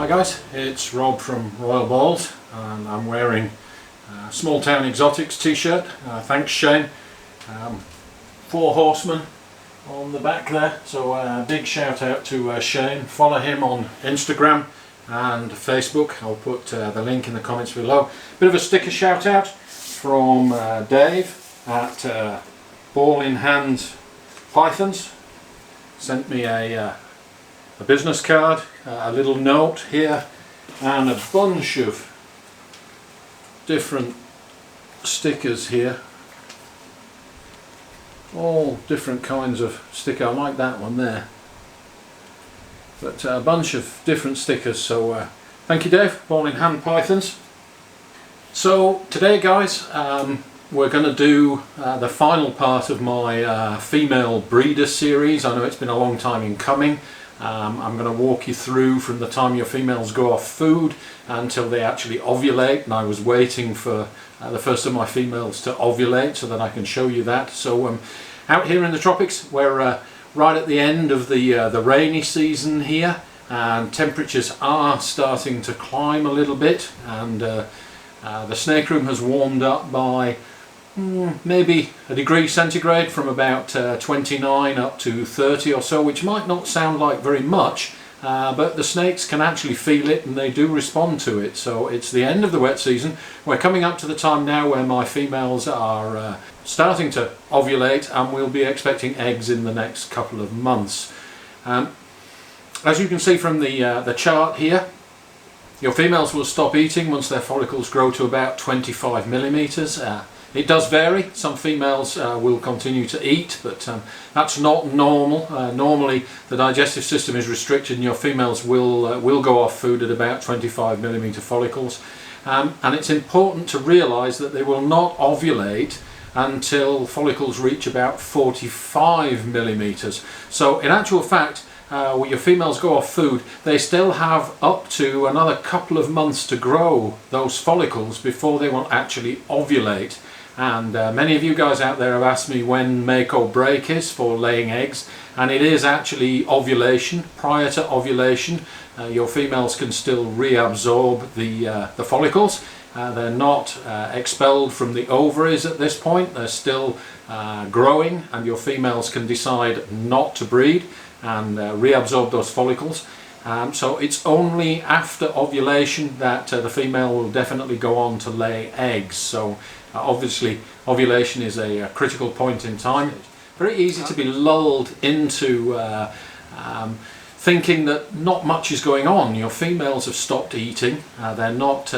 Hi guys, it's Rob from Royal Balls and I'm wearing Small Town Exotics t-shirt. Thanks Shane. 4 horsemen on the back there, so big shout out to Shane. Follow him on Instagram and Facebook. I'll put the link in the comments below. Bit of a sticker shout out from Dave at Ball in Hand Pythons. Sent me a business card, a little note here, and a bunch of different stickers here. All different kinds of sticker. I like that one there. But a bunch of different stickers. So thank you, Dave. Ball in Hand Pythons. So today, guys, we're going to do the final part of my female breeder series. I know it's been a long time in coming. I'm going to walk you through from the time your females go off food until they actually ovulate, and I was waiting for the first of my females to ovulate so that I can show you that. So out here in the tropics, we're right at the end of the rainy season here, and temperatures are starting to climb a little bit, and the snake room has warmed up by maybe a degree centigrade, from about 29 up to 30 or so, which might not sound like very much, but the snakes can actually feel it and they do respond to it. So it's the end of the wet season. We're coming up to the time now where my females are starting to ovulate, and we'll be expecting eggs in the next couple of months. As you can see from the chart here, your females will stop eating once their follicles grow to about 25 millimeters. It does vary. Some females will continue to eat, but that's not normal. Normally the digestive system is restricted and your females will go off food at about 25 millimeter follicles. And it's important to realise that they will not ovulate until follicles reach about 45 millimeters. So in actual fact, when your females go off food, they still have up to another couple of months to grow those follicles before they will actually ovulate. And many of you guys out there have asked me when make or break is for laying eggs, and it is actually ovulation. Prior to ovulation, your females can still reabsorb the follicles. They're not expelled from the ovaries at this point. They're still growing, and your females can decide not to breed and reabsorb those follicles. So it's only after ovulation that the female will definitely go on to lay eggs. So obviously ovulation is a critical point in time. Very easy to be lulled into thinking that not much is going on. Your females have stopped eating, they're not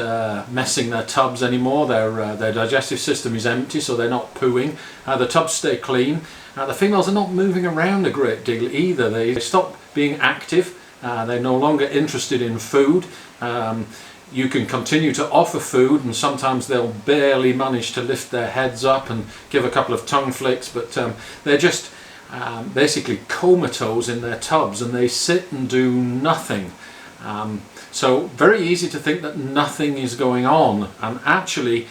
messing their tubs anymore, their digestive system is empty, so they're not pooing, the tubs stay clean. The females are not moving around a great deal either. They stop being active. They're no longer interested in food. You can continue to offer food, and sometimes they'll barely manage to lift their heads up and give a couple of tongue flicks, but they're just basically comatose in their tubs, and they sit and do nothing. So very easy to think that nothing is going on, and actually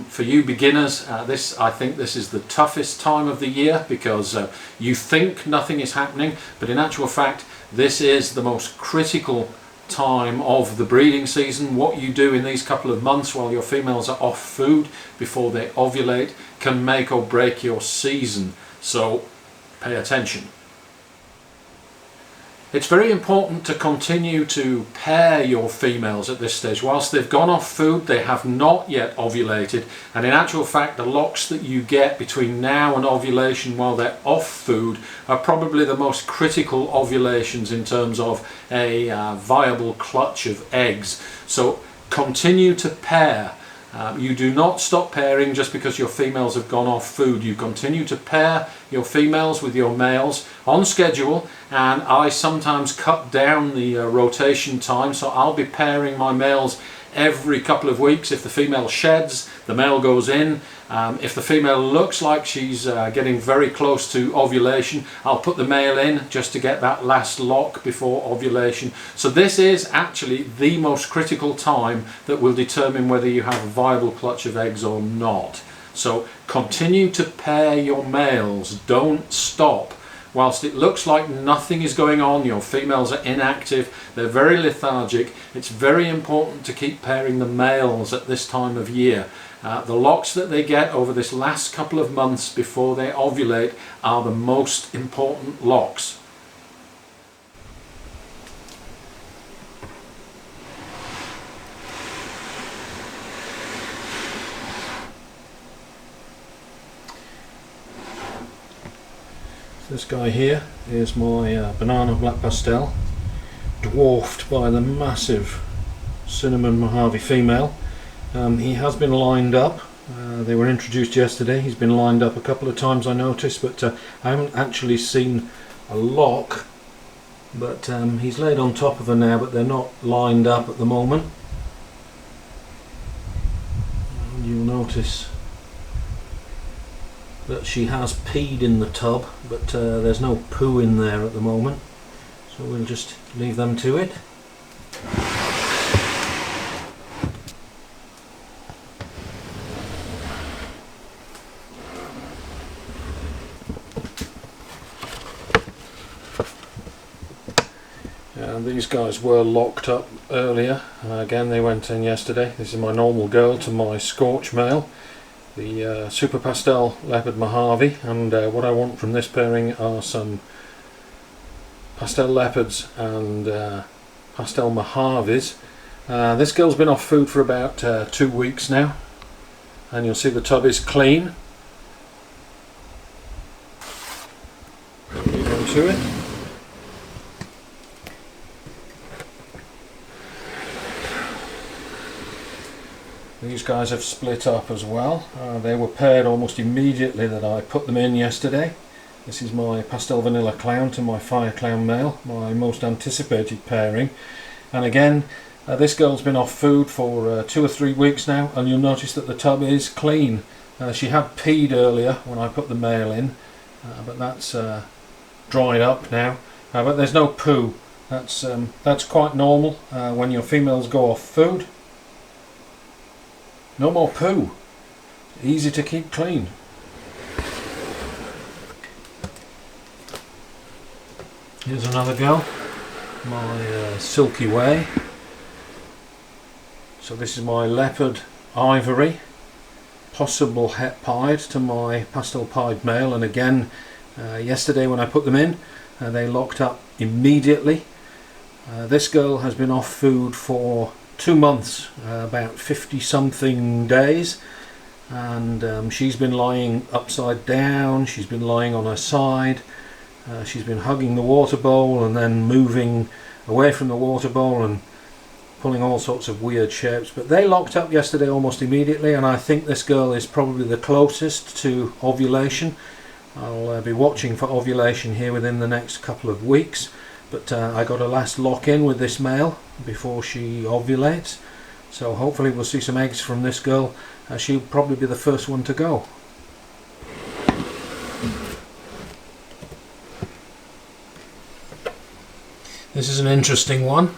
for you beginners, I think this is the toughest time of the year, because you think nothing is happening, but in actual fact this is the most critical time of the breeding season. What you do in these couple of months while your females are off food before they ovulate can make or break your season, so pay attention. It's very important to continue to pair your females at this stage. Whilst they've gone off food, they have not yet ovulated, and in actual fact the locks that you get between now and ovulation while they're off food are probably the most critical ovulations in terms of a viable clutch of eggs. So continue to pair. You do not stop pairing just because your females have gone off food. You continue to pair your females with your males on schedule, and I sometimes cut down the rotation time, so I'll be pairing my males every couple of weeks. If the female sheds, the male goes in. If the female looks like she's getting very close to ovulation, I'll put the male in just to get that last lock before ovulation. So this is actually the most critical time that will determine whether you have a viable clutch of eggs or not. So continue to pair your males, don't stop. whilst it looks like nothing is going on, your females are inactive, they're very lethargic, it's very important to keep pairing the males at this time of year. The locks that they get over this last couple of months before they ovulate are the most important locks. This guy here is my banana black pastel, dwarfed by the massive cinnamon Mojave female. He has been lined up. They were introduced yesterday. He's been lined up a couple of times, I noticed, but I haven't actually seen a lock. But he's laid on top of her now, but they're not lined up at the moment. And you'll notice that she has peed in the tub, but there's no poo in there at the moment, so we'll just leave them to it. And these guys were locked up earlier. Again, they went in yesterday. This is my normal girl to my scorch male, the Super Pastel Leopard Mojave, and what I want from this pairing are some Pastel Leopards and Pastel Mojaves. This girl's been off food for about 2 weeks now, and you'll see the tub is clean. Get onto it. These guys have split up as well. They were paired almost immediately that I put them in yesterday. This is my Pastel Vanilla Clown to my Fire Clown male, my most anticipated pairing. And again, this girl's been off food for 2 or 3 weeks now, and you'll notice that the tub is clean. She had peed earlier when I put the male in, but that's dried up now. But there's no poo. That's quite normal when your females go off food. No more poo. Easy to keep clean. Here's another girl, my Silky Way. So this is my Leopard Ivory, possible het pied to my Pastel Pied male, and again yesterday when I put them in they locked up immediately. This girl has been off food for 2 months, about 50 something days, and she's been lying upside down, she's been lying on her side, she's been hugging the water bowl and then moving away from the water bowl and pulling all sorts of weird shapes. But they locked up yesterday almost immediately, and I think this girl is probably the closest to ovulation. I'll be watching for ovulation here within the next couple of weeks. But I got a last lock in with this male before she ovulates, so hopefully we'll see some eggs from this girl. She'll probably be the first one to go. This is an interesting one.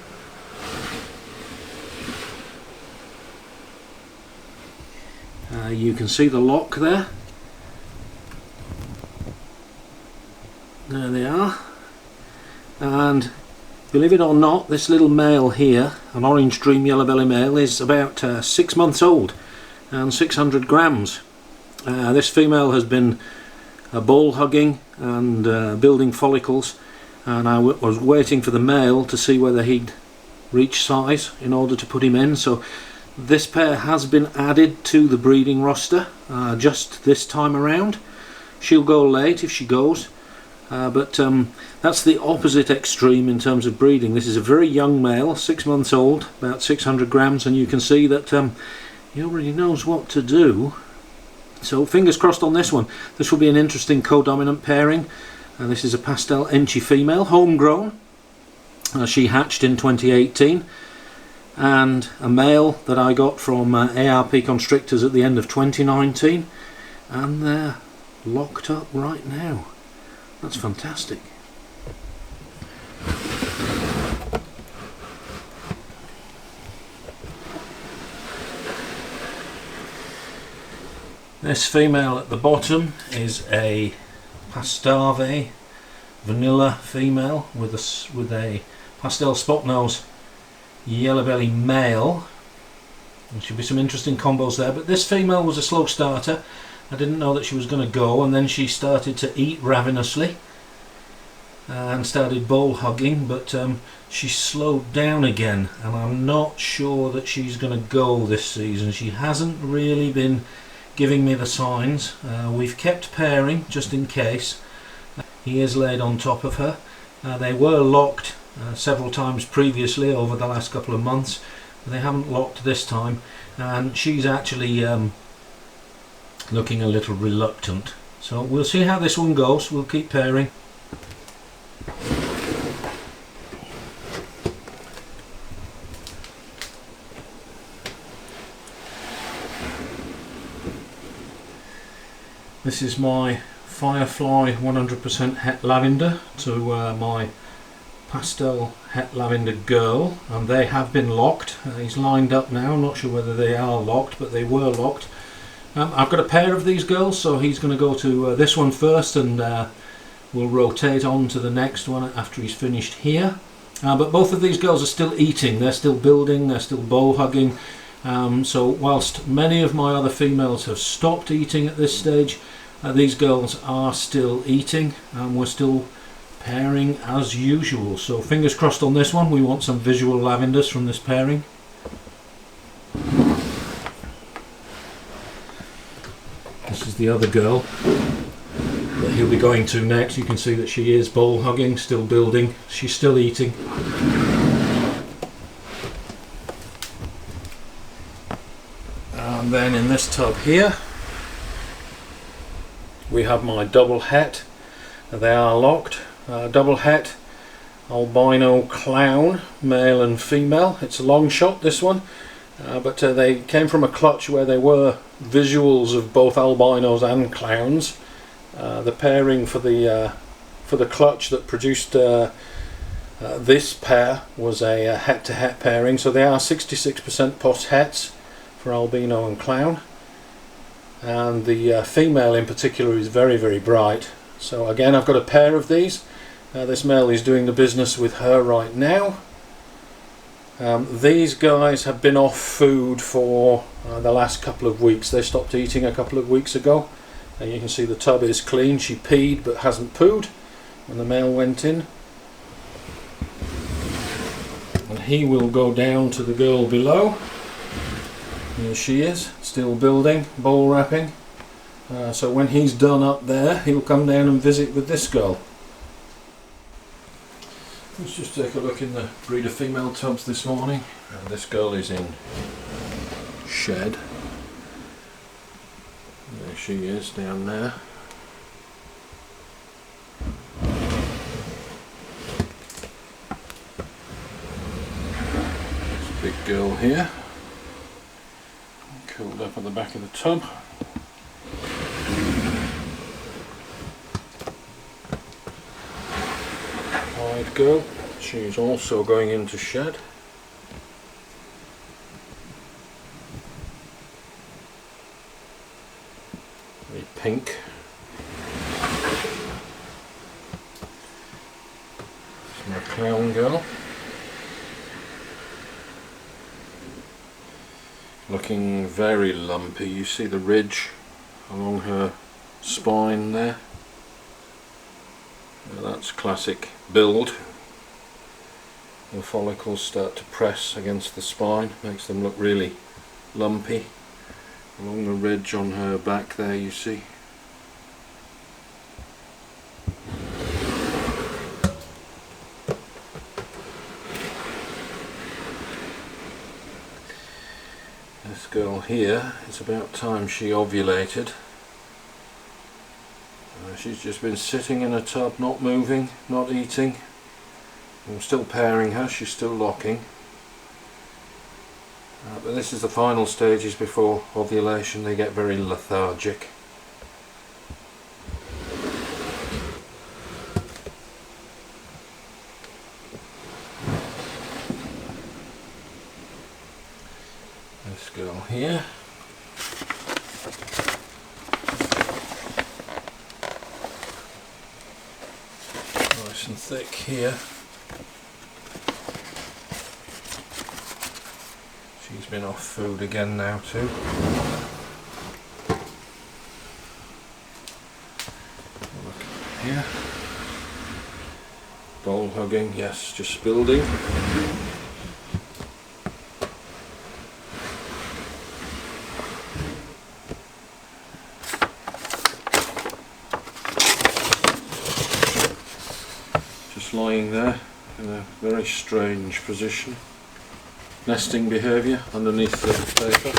You can see the lock there. There they are. And believe it or not, this little male here, an orange dream yellow belly male, is about 6 months old and 600 grams. This female has been ball hugging and building follicles, and I was waiting for the male to see whether he'd reach size in order to put him in. So this pair has been added to the breeding roster just this time around. She'll go late if she goes. But that's the opposite extreme in terms of breeding. This is a very young male, 6 months old, about 600 grams, and you can see that he already knows what to do. So fingers crossed on this one. This will be an interesting co-dominant pairing. This is a Pastel Enchi female, homegrown. She hatched in 2018. And a male that I got from ARP Constrictors at the end of 2019. And they're locked up right now. That's fantastic. This female at the bottom is a Pastave vanilla female with a pastel spot nose yellow belly male. There should be some interesting combos there, but this female was a slow starter. I didn't know that she was going to go, and then she started to eat ravenously and started bowl hugging, but she slowed down again, and I'm not sure that she's going to go this season. She hasn't really been giving me the signs. We've kept pairing just in case. He is laid on top of her. They were locked several times previously over the last couple of months. They haven't locked this time, and she's actually looking a little reluctant. So we'll see how this one goes. We'll keep pairing. This is my Firefly 100% Het Lavender to my Pastel Het Lavender girl, and they have been locked. He's lined up now. I'm not sure whether they are locked, but they were locked. I've got a pair of these girls, so he's going to go to this one first, and we'll rotate on to the next one after he's finished here. But both of these girls are still eating. They're still building. They're still bowl hugging. So whilst many of my other females have stopped eating at this stage, these girls are still eating, and we're still pairing as usual. So fingers crossed on this one. We want some visual lavenders from this pairing. This is the other girl that he'll be going to next. You can see that she is bowl hugging, still building. She's still eating. And then in this tub here we have my double het. They are locked. Double het albino clown, male and female. It's a long shot, this one, but they came from a clutch where there were visuals of both albinos and clowns. The pairing for the clutch that produced this pair was a het to het pairing, so they are 66% post hets for albino and clown, and the female in particular is very, very bright. So again, I've got a pair of these. This male is doing the business with her right now. These guys have been off food for the last couple of weeks. They stopped eating a couple of weeks ago, and you can see the tub is clean. She peed but hasn't pooed when the male went in. And he will go down to the girl below. Here she is, still building, bowl wrapping. So when he's done up there, he'll come down and visit with this girl. Let's just take a look in the breeder female tubs this morning. This girl is in shed. There she is down there. There's a big girl here, curled up at the back of the tub. Wide girl, she's also going into shed. Very pink. It's my clown girl. Looking very lumpy. You see the ridge along her spine there. Now that's classic build. The follicles start to press against the spine, makes them look really lumpy. Along the ridge on her back there, you see. This girl here, it's about time she ovulated. She's just been sitting in a tub, not moving, not eating. I'm still pairing her, she's still locking. But this is the final stages before ovulation. They get very lethargic. This girl here. and thick here. She's been off food again now too. Look here. Bowl hugging, yes, just building. Just lying there in a very strange position. Nesting behaviour underneath the paper.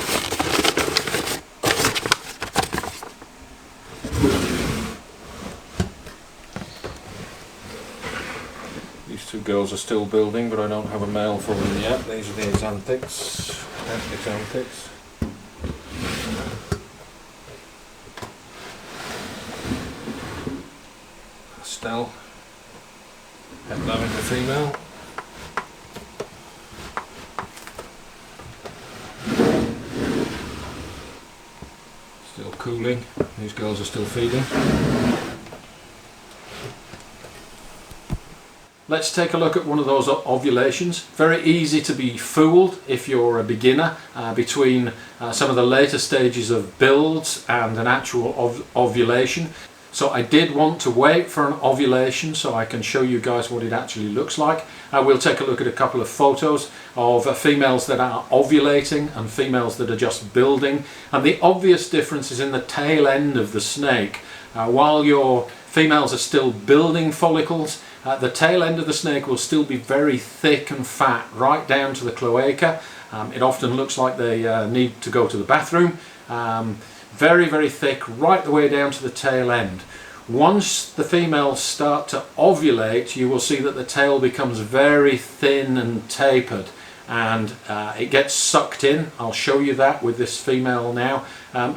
These two girls are still building, but I don't have a male for them yet. These are the exanthics. Still, head low into female. Still cooling. These girls are still feeding. Let's take a look at one of those ovulations. Very easy to be fooled if you're a beginner between some of the later stages of builds and an actual ovulation. So I did want to wait for an ovulation so I can show you guys what it actually looks like. We'll take a look at a couple of photos of females that are ovulating and females that are just building. And the obvious difference is in the tail end of the snake. While your females are still building follicles, the tail end of the snake will still be very thick and fat right down to the cloaca. It often looks like they need to go to the bathroom. Very, very thick right the way down to the tail end. Once the females start to ovulate, you will see that the tail becomes very thin and tapered, and it gets sucked in. I'll show you that with this female now.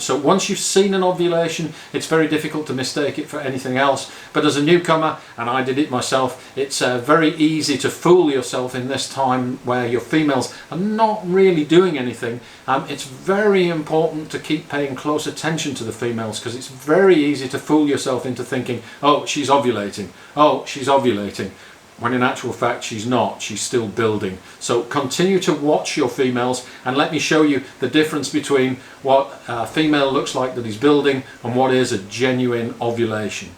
So once you've seen an ovulation, it's very difficult to mistake it for anything else. But as a newcomer, and I did it myself, it's very easy to fool yourself in this time where your females are not really doing anything. It's very important to keep paying close attention to the females, because it's very easy to fool yourself into thinking, oh, she's ovulating, oh, she's ovulating, when in actual fact she's not, she's still building. So continue to watch your females and let me show you the difference between what a female looks like that is building and what is a genuine ovulation.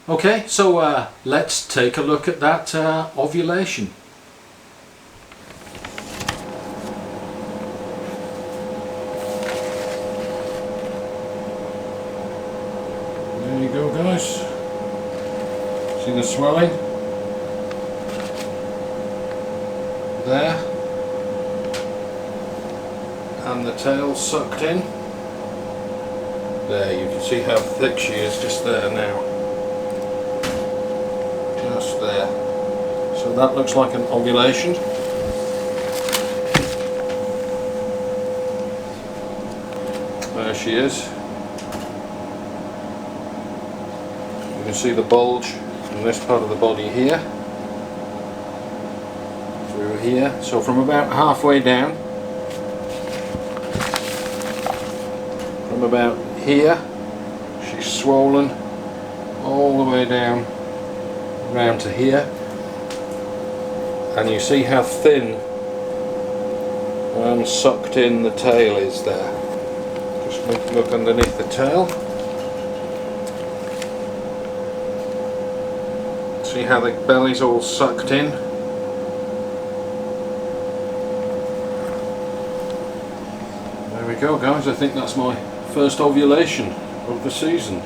Okay, so let's take a look at that ovulation. There you go, guys. See the swelling? There. And the tail sucked in. There, you can see how thick she is just there now. Just there. So that looks like an ovulation. There she is. You can see the bulge in this part of the body here. Through here. So from about halfway down, from about here, she's swollen all the way down round to here, and you see how thin and sucked in the tail is there. Just look underneath the tail. See how the belly's all sucked in. There we go, guys. I think that's my first ovulation of the season.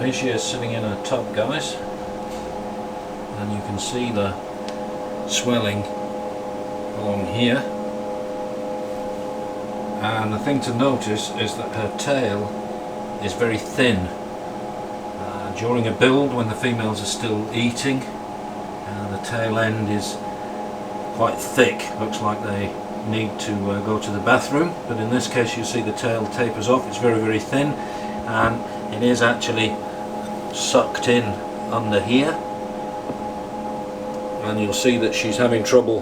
Here she is sitting in a tub, guys, and you can see the swelling along here, and the thing to notice is that her tail is very thin. During a build, when the females are still eating, the tail end is quite thick, looks like they need to go to the bathroom, but in this case you see the tail tapers off. It's very, very thin, and it is actually sucked in under here, and you'll see that she's having trouble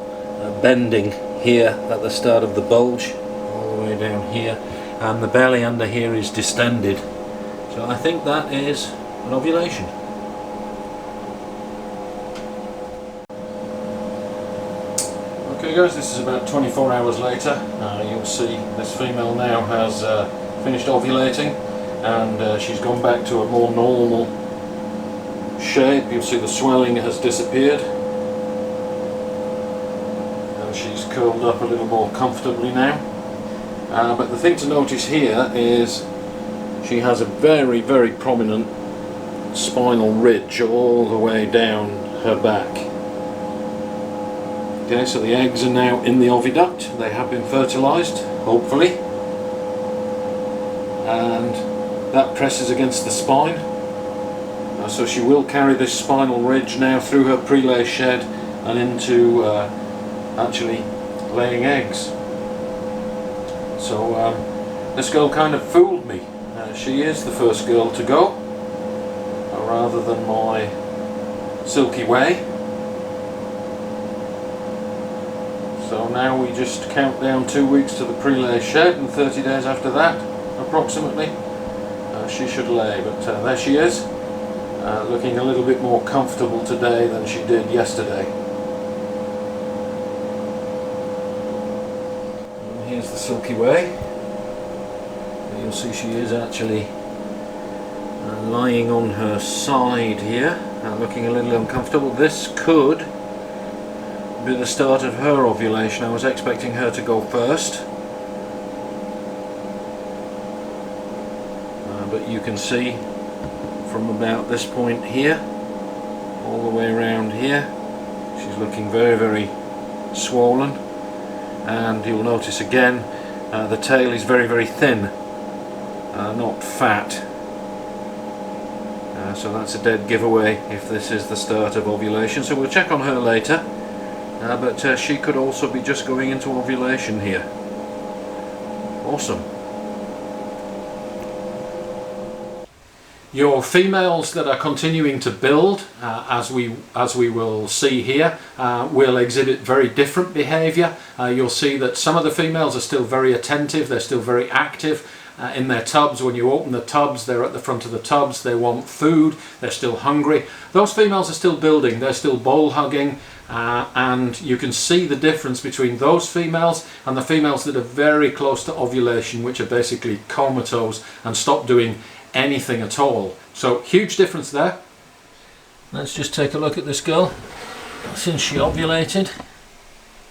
bending here at the start of the bulge all the way down here, and the belly under here is distended. So I think that is an ovulation. Okay guys, this is about 24 hours later. You'll see this female now has finished ovulating, and she's gone back to a more normal shape. You'll see the swelling has disappeared, and she's curled up a little more comfortably now. But the thing to notice here is she has a very, very prominent spinal ridge all the way down her back. Okay, so the eggs are now in the oviduct. They have been fertilized, hopefully, and that presses against the spine. So she will carry this spinal ridge now through her prelay shed and into actually laying eggs. So this girl kind of fooled me. She is the first girl to go, rather than my Silky Way. So now we just count down 2 weeks to the prelay shed, and 30 days after that, approximately, she should lay. But there she is, looking a little bit more comfortable today than she did yesterday. And here's the Silky Way. You'll see she is actually lying on her side here, looking a little uncomfortable. This could be the start of her ovulation. I was expecting her to go first, but you can see from about this point here all the way around here she's looking very, very swollen, and you'll notice again the tail is very, very thin, not fat. So that's a dead giveaway if this is the start of ovulation. So we'll check on her later, but she could also be just going into ovulation here. Awesome. Your females that are continuing to build, as we will see here, will exhibit very different behaviour. You'll see that some of the females are still very attentive, they're still very active in their tubs. When you open the tubs, they're at the front of the tubs, they want food, they're still hungry. Those females are still building, they're still bowl hugging, and you can see the difference between those females and the females that are very close to ovulation, which are basically comatose and stop doing anything at all. So huge difference there. Let's just take a look at this girl. Since she ovulated,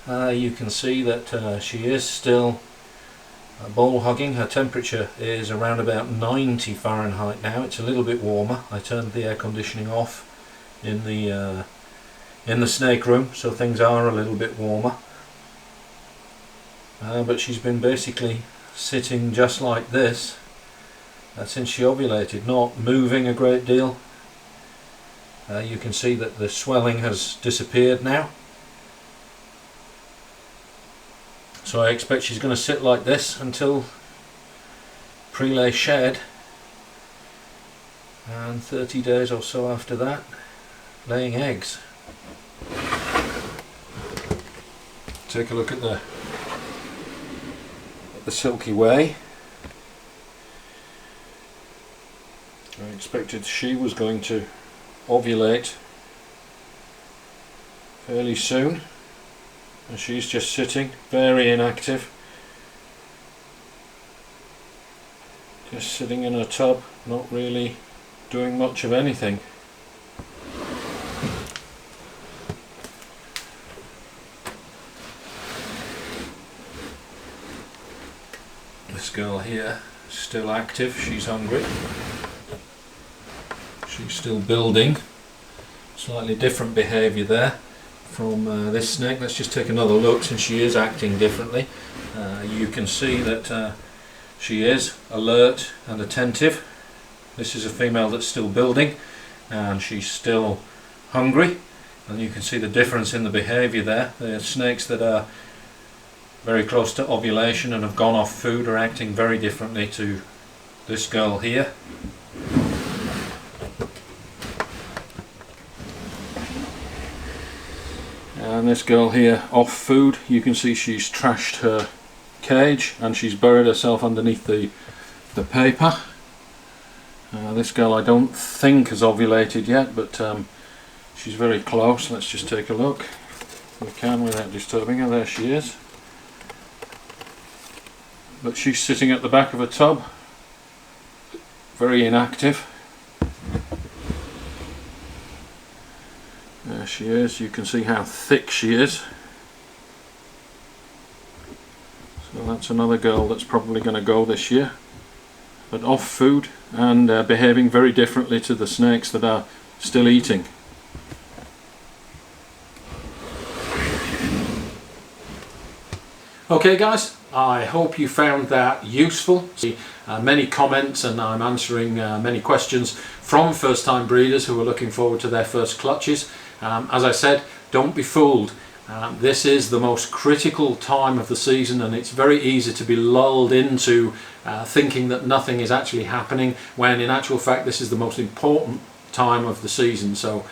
you can see that she is still bowl hugging. Her temperature is around about 90 Fahrenheit now. It's a little bit warmer. I turned the air conditioning off in the snake room, so things are a little bit warmer. But she's been basically sitting just like this since she ovulated, not moving a great deal. You can see that the swelling has disappeared now. So I expect she's going to sit like this until prelay shed, and 30 days or so after that, laying eggs. Take a look at the Silky Way. I expected she was going to ovulate fairly soon, and she's just sitting, very inactive, just sitting in her tub, not really doing much of anything. This girl here is still active, she's hungry, she's still building. Slightly different behaviour there. from this snake. Let's just take another look, since she is acting differently. You can see that she is alert and attentive. This is a female that's still building, and she's still hungry, and you can see the difference in the behaviour there. The snakes that are very close to ovulation and have gone off food are acting very differently to this girl here. And this girl here off food, you can see she's trashed her cage and she's buried herself underneath the paper. This girl I don't think has ovulated yet, but she's very close. Let's just take a look if we can without disturbing her. There she is. But she's sitting at the back of a tub, very inactive. There she is. You can see how thick she is. So that's another girl that's probably going to go this year, but off food and behaving very differently to the snakes that are still eating. Okay guys, I hope you found that useful. Many comments, and I'm answering many questions from first time breeders who are looking forward to their first clutches. As I said, don't be fooled. This is the most critical time of the season, and it's very easy to be lulled into thinking that nothing is actually happening, when in actual fact this is the most important time of the season. So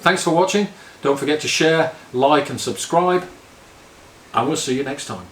thanks for watching. Don't forget to share, like and subscribe, and we'll see you next time.